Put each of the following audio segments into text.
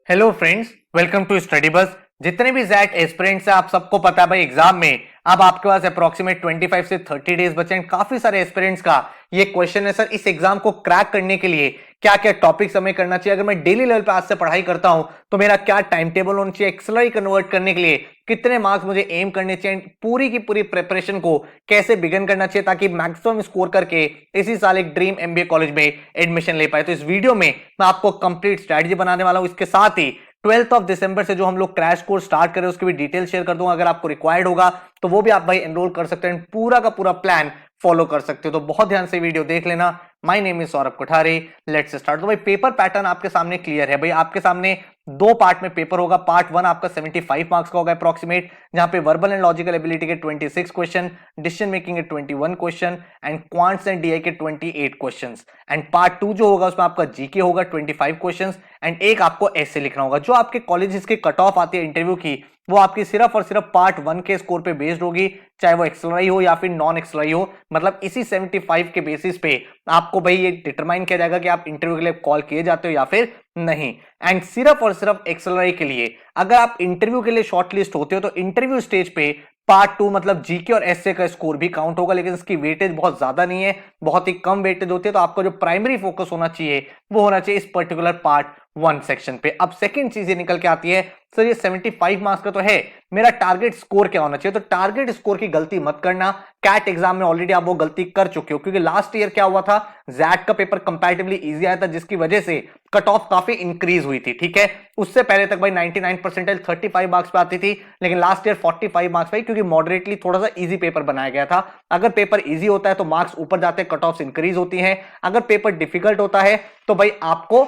Hello friends, welcome to study buzz. जितने भी jet aspirants हैं, आप सबको पता है भाई एग्जाम में अब आपके पास अप्रोक्सीमेट 25 से 30 डेज बचे हैं। काफी सारे एस्पिरेंट्स का ये क्वेश्चन है, सर इस एग्जाम को क्रैक करने के लिए क्या क्या टॉपिक्स हमें करना चाहिए। अगर मैं डेली लेवल पे आज से पढ़ाई करता हूं तो मेरा क्या टाइम टेबल होना चाहिए, एक्सेलरी कन्वर्ट करने के लिए कितने मार्क्स मुझे एम करने चाहिए, पूरी की पूरी प्रिपरेशन को कैसे बिगन करना चाहिए ताकि मैक्सिमम स्कोर करके इसी साल एक ड्रीम एमबीए कॉलेज में एडमिशन ले पाए। तो इस वीडियो में मैं आपको कंप्लीट स्ट्रैटेजी बनाने वाला हूं। इसके साथ ही 12th ऑफ दिसंबर से जो हम लोग क्रैश कोर्स स्टार्ट करें उसकी भी डिटेल शेयर कर दूंगा। अगर आपको रिक्वायर्ड होगा तो वो भी आप भाई एनरोल कर सकते हैं, पूरा का पूरा प्लान फॉलो कर सकते हो। तो बहुत ध्यान से वीडियो देख लेना। My name is Saurabh Kothari, let's start. तो भाई पेपर पैटर्न आपके सामने क्लियर है। भाई आपके सामने दो पार्ट में पेपर होगा। पार्ट वन आपका 75 मार्क्स का होगा अप्रोक्सीमेट, जहां पे वर्बल एंड लॉजिकल एबिलिटी के 26 क्वेश्चन, डिसीजन मेकिंग के 21 question and quants and DI के 28 क्वेश्चंस। एंड पार्ट टू जो होगा उसमें आपका जीके होगा 25 क्वेश्चंस एंड एक आपको ऐसे लिखना होगा। जो आपके कॉलेजेस की कट ऑफ आती है इंटरव्यू की, वो आपकी सिर्फ और सिर्फ पार्ट वन के स्कोर पे बेस्ड होगी, चाहे वो एक्सेलरी हो या फिर नॉन एक्सेलरी हो। मतलब इसी 75 के बेसिस पे आपको भाई ये डिटरमाइन किया जाएगा कि आप इंटरव्यू के लिए कॉल किए जाते हो या फिर नहीं। एंड सिर्फ और सिर्फ एक्सेलरी के लिए अगर आप इंटरव्यू के लिए शॉर्टलिस्ट होते हो तो इंटरव्यू स्टेज पे पार्ट टू मतलब जीके और एसए का स्कोर भी काउंट होगा, लेकिन इसकी वेटेज बहुत ज्यादा नहीं है, बहुत ही कम वेटेज होती है। तो आपका जो प्राइमरी फोकस होना चाहिए वो होना चाहिए इस पर्टिकुलर पार्ट वन सेक्शन पे। अब सेकंड चीज ये निकल के आती है, सर ये 75 मार्क्स का तो है, मेरा टारगेट स्कोर क्या होना चाहिए। तो टारगेट स्कोर की गलती मत करना। कैट एग्जाम में ऑलरेडी आप वो गलती कर चुके हो, क्योंकि लास्ट ईयर क्या हुआ था, जैट का पेपर कंपैरेटिवली इजी आया था, जिसकी वजह से कट ऑफ काफी इंक्रीज हुई थी। ठीक है, उससे पहले तक भाई 99 परसेंटाइल 35 मार्क्स पे आती थी, लेकिन लास्ट ईयर 45 मार्क्स पे, क्योंकि मॉडरेटली थोड़ा सा इजी पेपर बनाया गया था। अगर पेपर इजी होता है तो मार्क्स ऊपर जाते हैं, कट ऑफ इंक्रीज होती हैं। अगर पेपर डिफिकल्ट होता है तो भाई आपको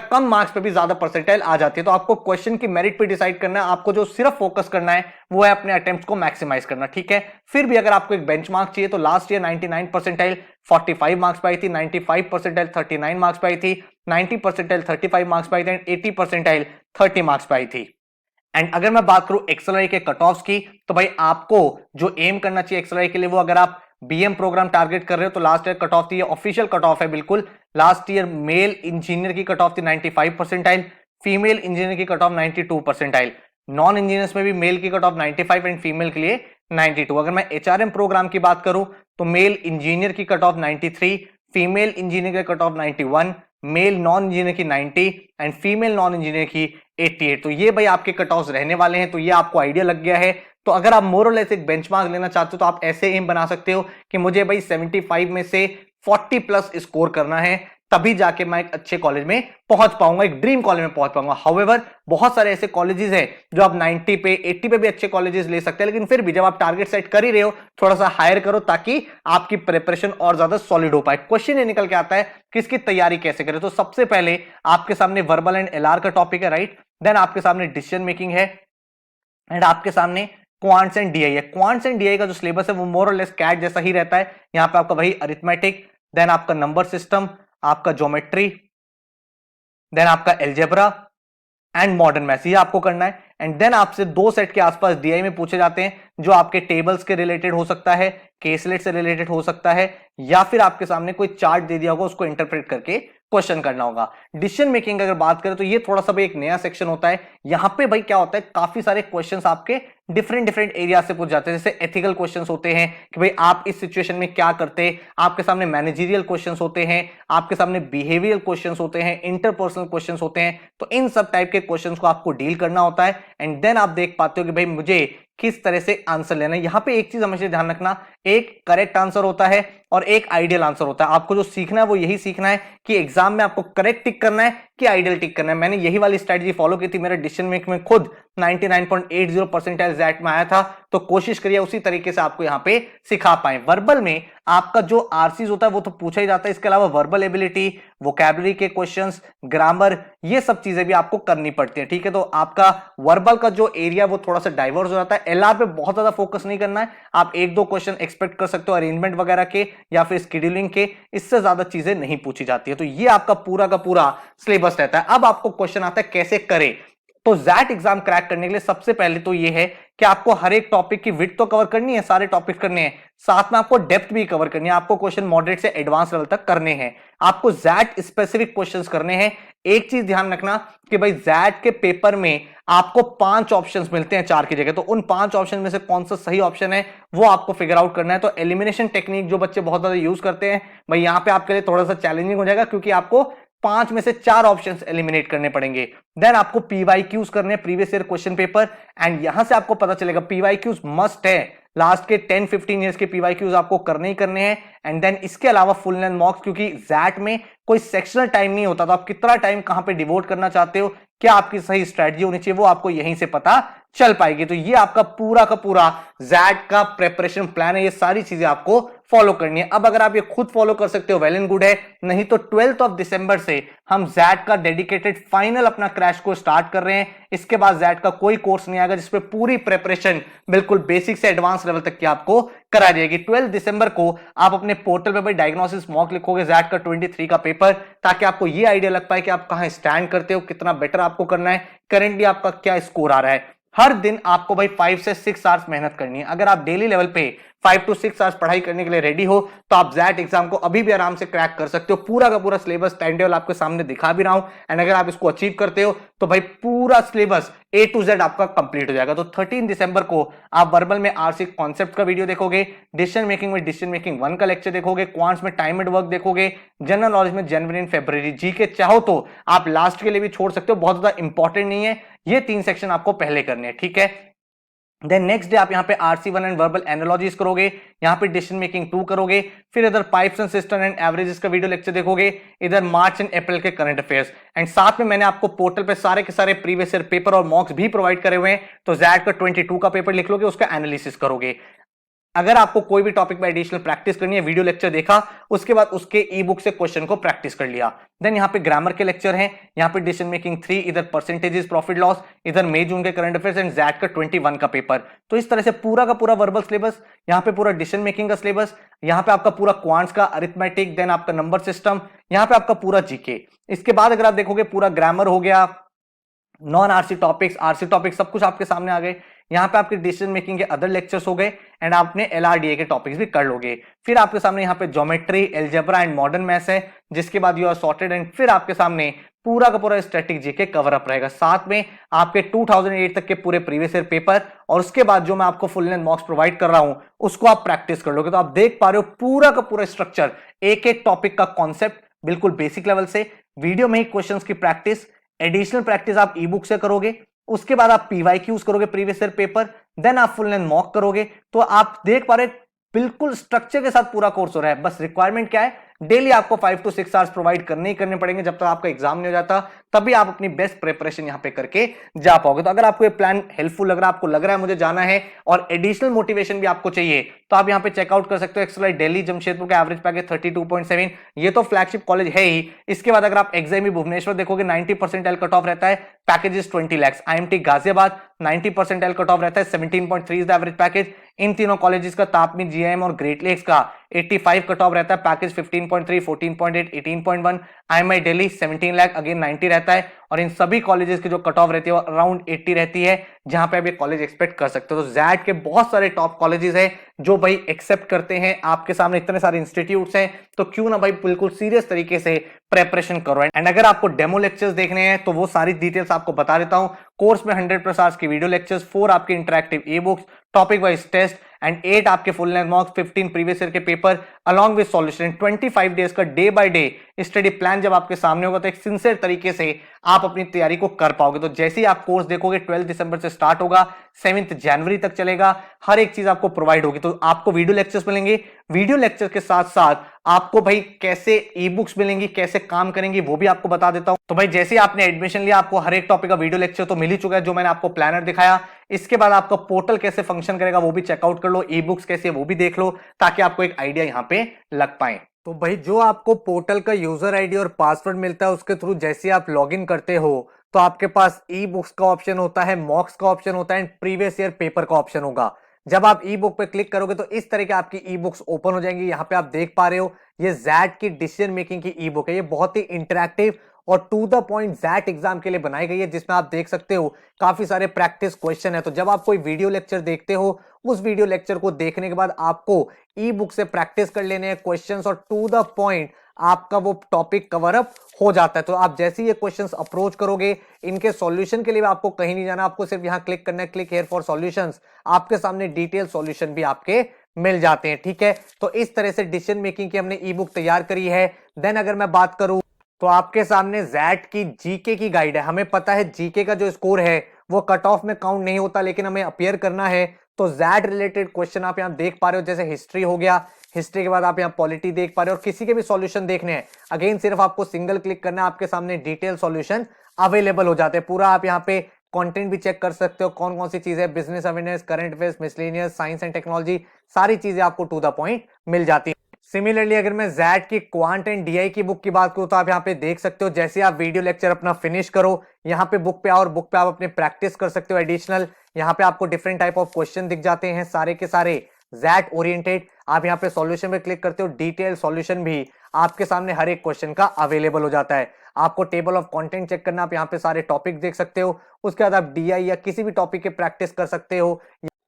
कम मार्क्स पे भी ज्यादा परसेंटाइल आ जाती है। तो आपको क्वेश्चन की मेरिट पे डिसाइड करना है, आपको जो सिर्फ फोकस करना है वो है अपने अटेम्प्ट्स को मैक्सिमाइज करना। ठीक है, फिर भी अगर आपको एक बेंचमार्क चाहिए तो लास्ट ईयर 99 परसेंटाइल 45 मार्क्स पे आई थी, 95 परसेंटाइल 39 मार्क्स पे आई थी, 90 परसेंटाइल 35 मार्क्स पे आई थी एंड 80 परसेंटाइल 30 मार्क्स पे आई थी। एंड अगर मैं बात करूं एक्सेलरी के कट ऑफ्स की, तो भाई आपको जो एम करना चाहिए एक्सेलरी के लिए, वो अगर आप बीएम प्रोग्राम टारगेट कर रहे हो तो लास्ट ईयर कट ऑफ थी, ये ऑफिशियल कट ऑफ है बिल्कुल। लास्ट ईयर मेल इंजीनियर की कट ऑफ थी 95 परसेंटाइल, फीमेल इंजीनियर की cut of 92 percentile, non engineers में भी मेल की कट ऑफ 95 एंड फीमेल के लिए 92। अगर मैं एचआरएम प्रोग्राम की बात करूं तो मेल इंजीनियर की कट ऑफ 93, फीमेल इंजीनियर की cut off 91, male non engineer की 90 एंड फीमेल नॉन इंजीनियर की 88। तो ये भाई आपके कट ऑफ रहने वाले हैं। तो ये आपको आइडिया लग गया है। तो अगर आप मोर और लेस एक बेंचमार्क लेना चाहते हो तो आप ऐसे एम बना सकते हो कि मुझे भाई 75 में से 40 प्लस स्कोर करना है, तभी जाके मैं एक अच्छे कॉलेज में पहुंच पाऊंगा, एक ड्रीम कॉलेज में पहुंच पाऊंगा। हाउएवर बहुत सारे ऐसे कॉलेजेस हैं जो आप 90 पे 80 पे भी अच्छे कॉलेजेस ले सकते हैं, लेकिन फिर भी जब आप टारगेट सेट कर ही रहे हो थोड़ा सा हायर करो ताकि आपकी प्रिपरेशन और ज्यादा सॉलिड हो पाए। क्वेश्चन ये निकल के आता है कि इसकी तैयारी कैसे करें। तो सबसे पहले आपके सामने वर्बल एंड एलआर का टॉपिक है, राइट। देन आपके सामने डिसीजन मेकिंग है एंड आपके सामने क्वांट्स एंड डीआई है। क्वांट्स एंड डीआई का जो सिलेबस है वो मोर और लेस कैट जैसा ही रहता है। यहां पे आपका भाई अरिथमेटिक, देन आपका नंबर सिस्टम, आपका ज्योमेट्री, देन आपका एल्जेब्रा एंड मॉडर्न मैथ्स, ये आपको करना है। एंड देन आपसे दो सेट के आसपास डीआई में पूछे जाते हैं जो आपके टेबल्स के रिलेटेड हो सकता है, केसलेट से रिलेटेड हो सकता है, या फिर आपके सामने कोई चार्ट दे दिया होगा उसको इंटरप्रेट करके क्वेश्चन करना होगा। डिसीजन मेकिंग अगर बात करें तो ये थोड़ा सा भी एक नया सेक्शन होता है। यहां पे भाई क्या होता है, काफी सारे क्वेश्चंस आपके डिफरेंट एरिया से पूछ जाते हैं। जैसे एथिकल क्वेश्चंस होते हैं कि भाई आप इस सिचुएशन में क्या करते, आपके सामने मैनेजरियल क्वेश्चंस होते हैं, आपके सामने बिहेवियरल क्वेश्चंस होते हैं, इंटरपर्सनल क्वेश्चंस होते हैं। तो इन सब टाइप के क्वेश्चंस को आपको डील करना होता है एंड देन आप देख पाते हो कि भाई मुझे किस तरह से आंसर लेना है। यहां पे एक चीज हमेशा ध्यान रखना, एक करेक्ट आंसर होता है और एक आइडियल आंसर होता है। आपको जो सीखना है वो यही सीखना है कि एग्जाम में आपको करेक्ट टिक करना है कि आइडियल टिक करना है। मैंने यही वाली स्ट्रेटजी फॉलो की थी, मेरा डिसीजन मेकिंग में खुद 99.80 परसेंटाइल जैट में आया था। तो कोशिश करिए उसी तरीके से आपको यहां पे सिखा पाए। वर्बल में आपका जो आरसीज होता है वो तो पूछा ही जाता है, इसके अलावा वर्बल एबिलिटी, वोकैबुलरी के क्वेश्चंस, ग्रामर, ये सब चीजें भी आपको करनी पड़ती है। ठीक है, तो आपका वर्बल का जो एरिया वो थोड़ा सा डाइवर्स हो जाता है। एलआर पे बहुत ज्यादा फोकस नहीं करना है, आप एक दो क्वेश्चन एक्सपेक्ट कर सकते हो अरेंजमेंट वगैरह के या फिर स्केड्यूलिंग के, इससे ज्यादा चीजें नहीं पूछी जाती है। तो ये आपका पूरा का पूरा सिलेबस रहता है। अब आपको क्वेश्चन आता है कैसे करें। तो जैट एग्जाम क्रैक करने के लिए सबसे पहले तो ये है कि आपको हर एक टॉपिक की विड्थ तो कवर करनी है, सारे टॉपिक करने हैं, साथ में आपको डेप्थ भी कवर करनी है। आपको क्वेश्चन मॉडरेट से एडवांस लेवल तक करने हैं, आपको जैट स्पेसिफिक क्वेश्चंस करने हैं। एक चीज ध्यान रखना कि भाई जैट के पेपर में आपको 5 ऑप्शंस मिलते हैं 4 की जगह, तो उन 5 ऑप्शन में से कौन सा सही ऑप्शन है वो आपको फिगर आउट करना है। तो एलिमिनेशन टेक्निक जो बच्चे बहुत ज्यादा यूज करते हैं, भाई यहां पे आपके लिए थोड़ा सा चैलेंजिंग हो जाएगा, क्योंकि आपको 5 में से 4 ऑप्शंस एलिमिनेट करने पड़ेंगे। देन आपको पीवाईक्यूज करने हैं, previous year question paper, and यहां से आपको पता चलेगा पीवाईक्यूज मस्ट है, लास्ट के 10-15 ईयर्स के पीवाईक्यूज आपको करने ही करने हैं। एंड देन इसके अलावा फुल लेंथ मॉक्स, क्योंकि जैट में कोई सेक्शनल टाइम नहीं होता, तो आप कितना टाइम कहां पे डिवोट करना चाहते हो, क्या आपकी सही स्ट्रेटजी होनी चाहिए, वो आपको यहीं से पता चल पाएगी। तो ये आपका पूरा का पूरा जैट का प्रेपरेशन प्लान है, ये सारी चीजें आपको फॉलो करनी है। अब अगर आप ये खुद फॉलो कर सकते हो वेल एंड गुड है, नहीं तो 12 दिसंबर से हम जैट का डेडिकेटेड फाइनल अपना क्रैश कोर्स स्टार्ट कर रहे हैं। इसके बाद जैट का कोई कोर्स नहीं आएगा जिसपे पूरी प्रेपरेशन बिल्कुल बेसिक से एडवांस लेवल तक की आपको करा जाएगी। 12 दिसंबर को आप अपने पोर्टल पे भाई डायग्नोसिस मॉक लिखोगे जैट का 23 का पेपर, ताकि आपको ये आइडिया लग पाए कि आप कहां स्टैंड करते हो, कितना बेटर आपको करना है, करेंटली आपका क्या स्कोर आ रहा है। हर दिन आपको भाई 5 से 6 आवर्स मेहनत करनी है। अगर आप डेली लेवल पे 5 to 6 आवर्स पढ़ाई करने के लिए रेडी हो, तो आप जैट एग्जाम को अभी भी आराम से क्रैक कर सकते हो। पूरा का पूरा सिलेबस टाइम टेबल आपके सामने दिखा भी रहा हूं, एंड अगर आप इसको अचीव करते हो तो भाई पूरा सिलेबस A to Z आपका कंप्लीट हो जाएगा। तो 13 दिसंबर को आप वर्बल में आरसी कॉन्सेप्ट का वीडियो देखोगे, डिसीजन मेकिंग में डिसीजन मेकिंग 1 का लेक्चर देखोगे, क्वांट्स में टाइम एंड वर्क देखोगे, जनरल नॉलेज में जनवरी एंड फरवरी जीके चाहो तो आप लास्ट के लिए भी छोड़ सकते हो, बहुत ज्यादा इंपॉर्टेंट नहीं है। ये 3 सेक्शन आपको पहले करने हैं, ठीक है। देन नेक्स्ट डे आप यहाँ पे RC1 एंड वर्बल एनालॉजीज करोगे, यहाँ पे डिसीजन मेकिंग 2 करोगे, फिर इधर pipes and system and averages का वीडियो लेक्चर देखोगे, इधर मार्च एंड अप्रैल के करंट अफेयर्स, एंड साथ में मैंने आपको पोर्टल पे सारे के सारे प्रीवियस ईयर पेपर और मॉक्स भी प्रोवाइड करे हुए हैं। तो जैट का 22 का पेपर लिख लोगे, उसका एनालिसिस करोगे। अगर आपको कोई भी टॉपिक में एडिशनल प्रैक्टिस करनी है, वीडियो लेक्चर देखा, उसके बाद उसके ई बुक से क्वेश्चन को प्रैक्टिस कर लिया। देन यहाँ पे ग्रामर के लेक्चर हैं, यहाँ पे डिसीजन मेकिंग 3, इधर परसेंटेजेस प्रॉफिट लॉस, इधर मई जून के करंट अफेयर्स एंड जैट का 21 का पेपर। तो इस तरह से पूरा का पूरा वर्बल सिलेबस, यहाँ पे पूरा डिसीजन मेकिंग का सिलेबस, यहाँ पे आपका पूरा क्वांट्स का अरिथमेटिक, देन आपका नंबर सिस्टम, यहाँ पे आपका पूरा जीके। इसके बाद अगर आप देखोगे पूरा ग्रामर हो गया, non RC topics, RC topics सब कुछ आपके सामने आ गए। यहाँ पे आपके डिसीजन मेकिंग के अदर लेक्चर्स हो गए, एंड आपने एलआरडीए के टॉपिक्स भी कर लोगे। फिर आपके सामने यहाँ पे geometry, algebra and modern maths है, जिसके बाद यू आर सॉर्टेड, एंड फिर आपके सामने पूरा का पूरा स्टैटिक जीके कवर अप रहेगा। साथ में आपके 2008 तक के पूरे प्रीवियस ईयर पेपर, और उसके बाद जो मैं आपको फुल लेंथ मॉक्स प्रोवाइड कर रहा हूं उसको आप प्रैक्टिस कर लोगे। तो आप देख पा रहे हो पूरा का पूरा स्ट्रक्चर, एक एक टॉपिक का कॉन्सेप्ट बिल्कुल बेसिक लेवल से, वीडियो में ही क्वेश्चंस की प्रैक्टिस, एडिशनल प्रैक्टिस आप ई बुक से करोगे, उसके बाद आप पीवाईक्यूज करोगे प्रीवियस ईयर पेपर, देन आप फुल लेंथ मॉक करोगे। तो आप देख पा रहे बिल्कुल स्ट्रक्चर के साथ पूरा कोर्स हो रहा है। बस रिक्वायरमेंट क्या है, डेली आपको 5 to 6 आवर्स प्रोवाइड करने ही करने पड़ेंगे जब तक आपका एग्जाम नहीं हो जाता, तभी आप अपनी बेस्ट प्रिपरेशन यहां पे करके जा पाओगे। तो अगर आपको ये प्लान हेल्पफुल लग रहा है, आपको लग रहा है मुझे जाना है और एडिशनल मोटिवेशन भी आपको चाहिए, तो आप यहां पे चेकआउट कर सकते हो एक्सलाइट दिल्ली जमशेदपुर का एवरेज पैकेज 32.7, ये तो फ्लैगशिप कॉलेज है ही। इसके बाद अगर आप एग्जाम भुवनेश्वर देखोगे 90% कट ऑफ रहता है, packages 20 lakh. IMT Ghaziabad 90% cut off रहता है, 17.3 इज द एवरेज पैकेज। इन तीनों कॉलेजेस का तापमी, GIM और ग्रेट लेक्स का 85 कट ऑफ रहता है, package 15.3, 14.8, 18.1। IMI Delhi 17 lakh, again 90 रहता है, और इन सभी कॉलेजेस की जो कट ऑफ रहती है अराउंड 80 रहती है, जहां पे आप ये कॉलेज एक्सपेक्ट कर सकते हो। तो जैट के बहुत सारे टॉप कॉलेजेस हैं जो भाई एक्सेप्ट करते हैं, आपके सामने इतने सारे इंस्टीट्यूट्स हैं, तो क्यों ना भाई बिल्कुल सीरियस तरीके से प्रेपरेशन करो। एंड अगर आपको डेमो लेक्चर्स देखने हैं तो वो सारी डिटेल्स आपको बता देता हूं। कोर्स में 100+ आवर्स की वीडियो लेक्चर्स, 4 आपके interactive e books, topic wise test, and 8 आपके full length mocks, 15 previous year के paper along with solution, 25 days का day by day study plan जब आपके सामने होगा तो एक सिंसियर तरीके से आप अपनी तैयारी को कर पाओगे। तो जैसे ही आप कोर्स देखोगे 12 दिसंबर से स्टार्ट होगा, 7 जनवरी तक चलेगा, हर एक चीज आपको प्रोवाइड होगी। तो आपको वीडियो लेक्चर्स मिलेंगे, वीडियो लेक्चर के साथ साथ आपको भाई कैसे ई बुक्स मिलेंगी, कैसे काम करेंगी वो भी आपको बता देता हूं। तो भाई जैसे ही आपने एडमिशन लिया, आपको हर एक टॉपिक का वीडियो लेक्चर तो मिल ही चुका है जो मैंने आपको प्लानर दिखाया। इसके बाद आपका पोर्टल कैसे फंक्शन करेगा वो भी चेकआउट कर लो, ई बुक्स कैसे वो भी देख लो, ताकि आपको एक आइडिया यहां पे लग पाए। तो भाई जो आपको पोर्टल का यूजर आईडी और पासवर्ड मिलता है उसके थ्रू जैसे आप लॉगिन करते हो तो आपके पास ई बुक्स का ऑप्शन होता है, मॉक्स का ऑप्शन होता है, एंड प्रीवियस ईयर पेपर का ऑप्शन होगा। जब आप ई बुक पे क्लिक करोगे तो इस तरह की आपकी ई बुक्स ओपन हो जाएंगी। यहाँ पे आप देख पा रहे हो ये जैट की डिसीजन मेकिंग की ई बुक है, ये बहुत ही इंटरेक्टिव और to the point JAT exam के लिए बनाई गई है, जिसमें आप देख सकते हो काफी सारे प्रैक्टिस क्वेश्चन है। तो जब आप कोई वीडियो लेक्चर देखते हो, उस वीडियो लेक्चर को देखने के बाद आपको ई बुक से प्रैक्टिस कर लेने हैं क्वेश्चंस और टू द पॉइंट आपका वो टॉपिक कवर अप हो जाता है। तो आप जैसे ये क्वेश्चंस अप्रोच करोगे, इनके सॉल्यूशन के लिए आपको कहीं नहीं जाना, आपको सिर्फ यहां क्लिक करना है, क्लिक हियर फॉर सॉल्यूशंस। आपके सामने डिटेल सॉल्यूशन भी आपके मिल जाते हैं। ठीक है, तो इस तरह से डिसीजन मेकिंग की हमने ई बुक तैयार करी है। देन अगर मैं बात करूं तो आपके सामने जैट की जीके की गाइड है। हमें पता है जीके का जो स्कोर है वो कट ऑफ में काउंट नहीं होता, लेकिन हमें अपियर करना है। तो जैट रिलेटेड क्वेश्चन आप यहां देख पा रहे हो, जैसे हिस्ट्री हो गया, हिस्ट्री के बाद आप यहां पॉलिटी देख पा रहे हो, और किसी के भी सॉल्यूशन देखने हैं, अगेन सिर्फ आपको सिंगल क्लिक करना है, आपके सामने डिटेल सॉल्यूशन अवेलेबल हो जाते हैं। पूरा आप यहाँ पे कंटेंट भी चेक कर सकते हो, कौन कौन सी चीजें, business awareness, current affairs, miscellaneous, science and technology, सारी चीजें आपको टू द पॉइंट मिल जाती है। सिमिलरली अगर मैं जैट की क्वांट एंड डीआई की बुक की बात करूं तो आप यहाँ पे देख सकते हो, जैसे आप वीडियो लेक्चर अपना फिनिश करो, यहाँ पे बुक पे आओ और बुक पे आप अपने प्रैक्टिस कर सकते हो एडिशनल। यहाँ पे आपको डिफरेंट टाइप ऑफ क्वेश्चन दिख जाते हैं, सारे के सारे जैट ओरिएंटेड। आप यहाँ पे सॉल्यूशन पे क्लिक करते हो, डिटेल सॉल्यूशन भी आपके सामने हर एक क्वेश्चन का अवेलेबल हो जाता है। आपको टेबल ऑफ कंटेंट चेक करना, आप यहाँ पे सारे टॉपिक देख सकते हो, उसके बाद आप डीआई या किसी भी टॉपिक के प्रैक्टिस कर सकते हो,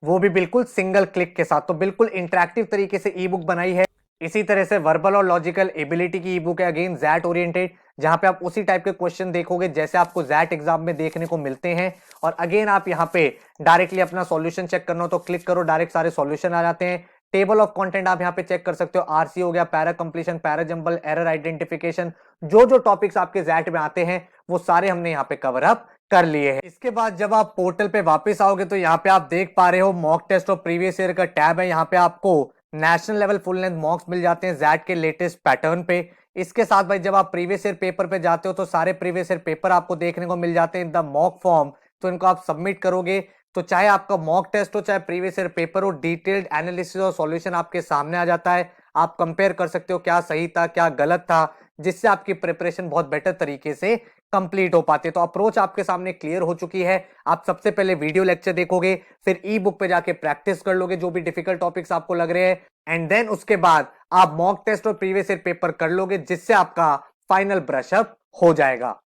वो भी बिल्कुल सिंगल क्लिक के साथ। तो बिल्कुल इंटरेक्टिव तरीके से ई बुक बनाई है। इसी तरह से वर्बल और लॉजिकल एबिलिटी की ई बुक है, अगेन जैट ओरिएंटेड, जहां पे आप उसी टाइप के क्वेश्चन देखोगे जैसे आपको जैट एग्जाम में देखने को मिलते हैं। और अगेन आप यहाँ पे डायरेक्टली अपना सॉल्यूशन चेक करना हो तो क्लिक करो, डायरेक्ट सारे सॉल्यूशन आ जाते हैं। टेबल ऑफ कंटेंट आप यहाँ पे चेक कर सकते हो, आरसी हो गया, para completion, para jumble, error identification, जो जो टॉपिक्स आपके जैट में आते हैं वो सारे हमने यहाँ पे कवर अप कर लिए हैं। इसके बाद जब आप पोर्टल पे वापस आओगे तो यहाँ पे आप देख पा रहे हो मॉक टेस्ट और प्रीवियस ईयर का टैब है। यहाँ पे आपको national level full length mocks मिल जाते हैं जैट के लेटेस्ट पैटर्न पे। इसके साथ भाई जब आप प्रीवियस ईयर पेपर पे जाते हो तो सारे प्रीवियस ईयर पेपर आपको देखने को मिल जाते हैं इन द मॉक फॉर्म। तो इनको आप सबमिट करोगे तो चाहे आपका मॉक टेस्ट हो चाहे प्रीवियस ईयर पेपर हो, डिटेल्ड एनालिसिस और सॉल्यूशन आपके सामने आ जाता है। आप कंपेयर कर सकते हो क्या सही था क्या गलत था, जिससे आपकी प्रिपरेशन बहुत बेटर तरीके से कंप्लीट हो पाती है। तो अप्रोच आपके सामने क्लियर हो चुकी है। आप सबसे पहले वीडियो लेक्चर देखोगे, फिर ई बुक पे जाके प्रैक्टिस कर लोगे जो भी डिफिकल्ट टॉपिक्स आपको लग रहे हैं, एंड देन उसके बाद आप मॉक टेस्ट और प्रीवियस ईयर पेपर कर लोगे, जिससे आपका फाइनल ब्रशअप हो जाएगा।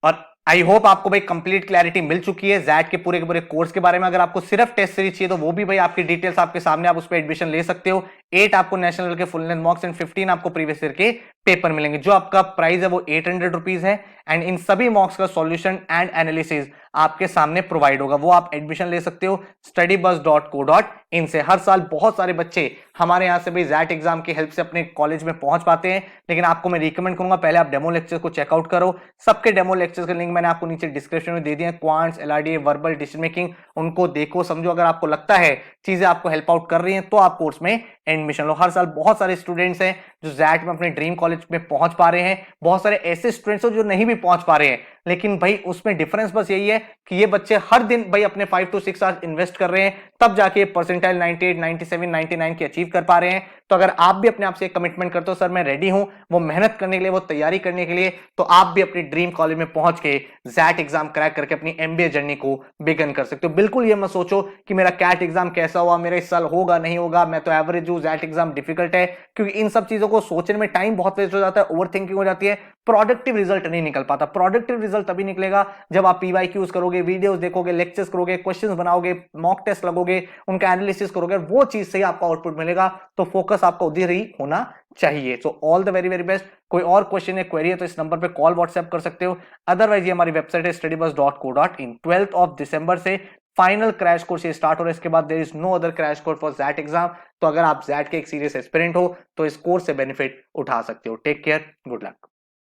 और आई होप आपको भाई कंप्लीट क्लैरिटी मिल चुकी है जैट के पूरे कोर्स के बारे में। अगर आपको सिर्फ टेस्ट सीरीज चाहिए तो वो भी भाई आपकी डिटेल्स आपके सामने, आप उस पर एडमिशन ले सकते हो। 8 आपको नेशनल लेवल के फुल लेंथ मॉक्स एंड 15 आपको प्रीवियस ईयर के पेपर मिलेंगे। जो आपका प्राइस है वो 800 रुपीज है, एंड इन सभी मॉक्स का सॉल्यूशन एंड एनालिसिस आपके सामने प्रोवाइड होगा। वो आप एडमिशन ले सकते हो studybuzz.co.in से। हर साल बहुत सारे बच्चे हमारे यहाँ से भी जैट एग्जाम की हेल्प से अपने कॉलेज में पहुंच पाते हैं, लेकिन आपको मैं रिकमेंड करूंगा पहले आप डेमो लेक्चर को चेकआउट करो। सबके डेमो लेक्चर्स का लिंक मैंने आपको नीचे डिस्क्रिप्शन में दे दिया है। Quants, LRD, verbal, decision making, उनको देखो समझो। अगर आपको लगता है चीजें आपको हेल्प आउट कर रही हैं तो आप कोर्स में एडमिशन लो। हर साल बहुत सारे स्टूडेंट्स हैं जो जैट में अपने ड्रीम कॉलेज में पहुंच पा रहे हैं, बहुत सारे ऐसे स्टूडेंट्स हैं जो नहीं भी पहुंच पा रहे हैं, लेकिन भाई उसमें डिफरेंस बस यही है कि ये बच्चे हर दिन भाई अपने 5 to 6 आवर्स इन्वेस्ट कर रहे हैं, तब जाके परसेंटाइल 98, 97, 99 की अचीव कर पा रहे हैं। तो अगर आप भी अपने आप से कमिटमेंट करते हो सर मैं रेडी हूं वो मेहनत करने के लिए, वो तैयारी करने के लिए, तो आप भी अपनी ड्रीम कॉलेज में पहुंच के जैट एग्जाम क्रैक करके अपनी एमबीए जर्नी को बिगन कर सकते हो। बिल्कुल ये मत सोचो कि मेरा कैट एग्जाम कैसा हुआ, मेरा इस साल होगा नहीं होगा, मैं तो एवरेज हूं, जैट एग्जाम डिफिकल्ट है, क्योंकि इन सब चीजों को सोचने में टाइम बहुत वेस्ट हो जाता है, ओवर थिंकिंग हो जाती है, प्रोडक्टिव रिजल्ट नहीं निकल पाता। प्रोडक्टिव रिजल्ट तभी निकलेगा जब आप पीवाईक्यूज करोगे, वीडियोस देखोगे, लेक्चर्स करोगे, क्वेश्चंस बनाओगे, मॉक टेस्ट लगोगे, उनका एनालिसिस करोगे, वो चीज से ही आपका आउटपुट मिलेगा। तो फोकस आपका उधर ही होना चाहिए। So all the very very best. कोई और क्वेश्चन या क्वेरी है तो इस नंबर पे कॉल व्हाट्सएप कर सकते हो। अदरवाइज ये हमारी वेबसाइट है studybuzz.co.in। 12 दिसंबर से फाइनल क्रैश कोर्स ये स्टार्ट हो रहा है। इसके बाद there is no other crash course for JAT exam. तो अगर आप जैट के एक सीरियस एस्पिरेंट हो तो इस कोर्स से बेनिफिट उठा सकते हो। Take care, good luck.